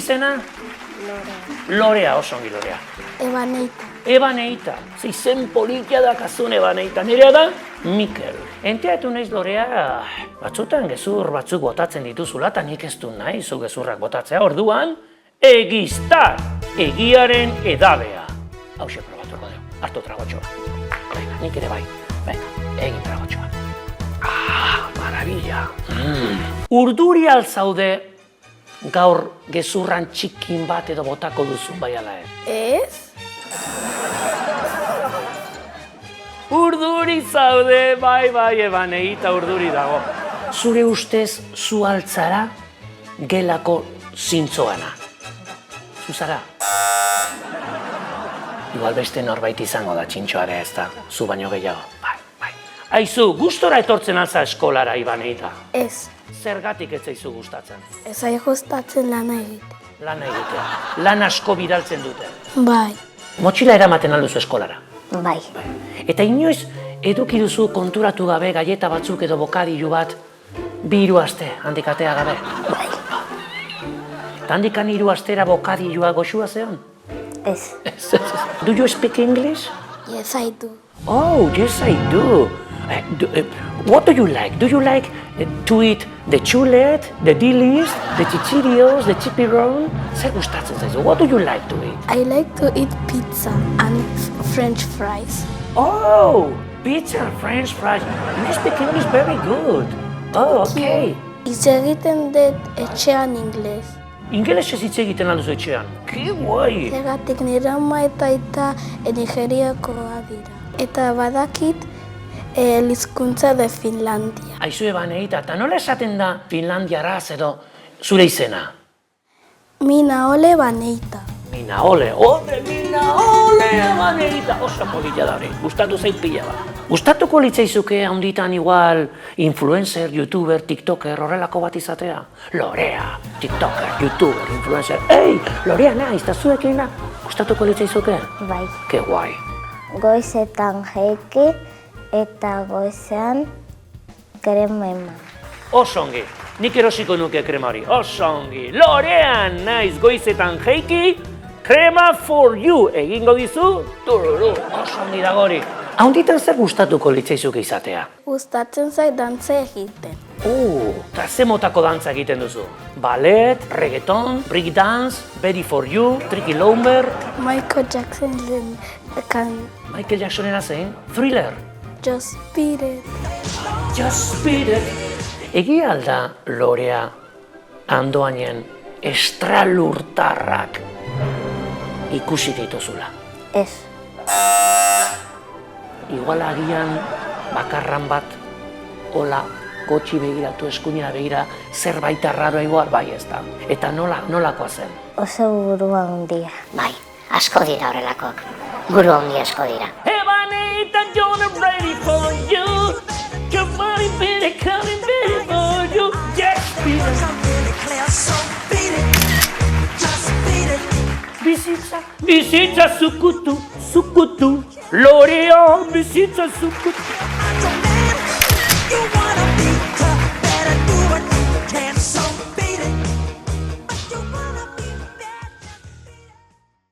izena? Lorea, oso ongi Lorea. Ebaneita. Izen politia da kazun Ebaneita. Nerea da Mikel. Enteatu naiz Lorea, batzutan gezur batzuk botatzen dituzula, eta nik ez du nahi zu gezurrak botatzea. Orduan, egiztar, egiaren edabea. Hauxe probatuko dugu, hartu tragotxoa. Venga, nik ere bai. Venga, egin tragotxoa. Maravilla. Urduri altzaude gaur gezurran txikin bat edo botako duzun bai ala Ez? Urduri zaude, bai, Ebaneita urduri dago. Zure ustez zu altzara gelako zintzoana. Zuzara? Igual beste norbait izango da txintxoare ez da, zu baino gehiago. Bai. Aizu, gustora etortzen alza eskolara, Ebaneita? Ez. Zergatik ez zaizu gustatzen? Ez zait gustatzen lana egite. Lana egitea. Lan asko bidaltzen dute. Bai. Motxila eramaten alduzu eskolara? Bai. Eta inoiz eduki duzu konturatu gabe galleta batzuk edo bokadilu bat 2 aste handikatea gabe? Bai. Eta handikan 3 astera bokadilua goxua zeon? Ez. Do you speak English? Yes, I do. Oh, yes I do. What do you like? Do you like to eat the chulet, the dilis, the chichirios, the chipiron? Zer gustatzen zaizu? What do you like to eat? I like to eat pizza and French fries. Oh, pizza, French fries. You speak English very good. Oh, okay. Hitz egiten dut etxean ingles. Ingelesez hitz egiten alduzu etxean. Ki guai! Zergatik nire ama eta aita Nigeriakoa dira. Eta badakit hizkuntza de Finlandia. Aizu Ebaneita, eta nola esaten da Finlandiaraz edo zure izena? Mina ole Ebaneita. Mina ole Ebaneita! Oso polita da hori, gustatu zait pila bat. Gustatuko litzaizuke handitan igual influencer, youtuber, tiktoker, horrelako bat izatea? Lorea, tiktoker, youtuber, influencer. Ei, Lorea naiz, eta zuekin da? Gustatuko litzaizuke? Bai. Ke guai. Goizetan jeiki eta goizean krema eman. Oso ongi, nik erosiko nuke krema hori, oso ongi. Lorean naiz goizetan jeiki, krema for you egingo dizu, tururu, oso ongi dago hori. Handitan zer gustatuko litzaizuke izatea? Gustatzen zait dantza egiten. Eta ze motako dantza egiten duzu? Ballet, reggaeton, break dance, Betty for you, Tricky Lomber. Michael Jackson kan Michael Jacksonena zein? Thriller. Just beat it. Just beat it. Egia alda, Lorea, Andoainen estralurtarrak ikusi dituzula. Ez. Igual agian bakarran bat, hola, gotxi begiratu, eskuinera begira, zerbait arraroa igual, bai ez da. Eta nolakoa zen? Oso burua handia. Bai, asko dira horrelakoak. Buru handi asko dira. Ebaneita, you're ready for you. Come on, baby, coming ready for you. Yes, bizitza, zukutu, Lorea, bizitza, zukutu.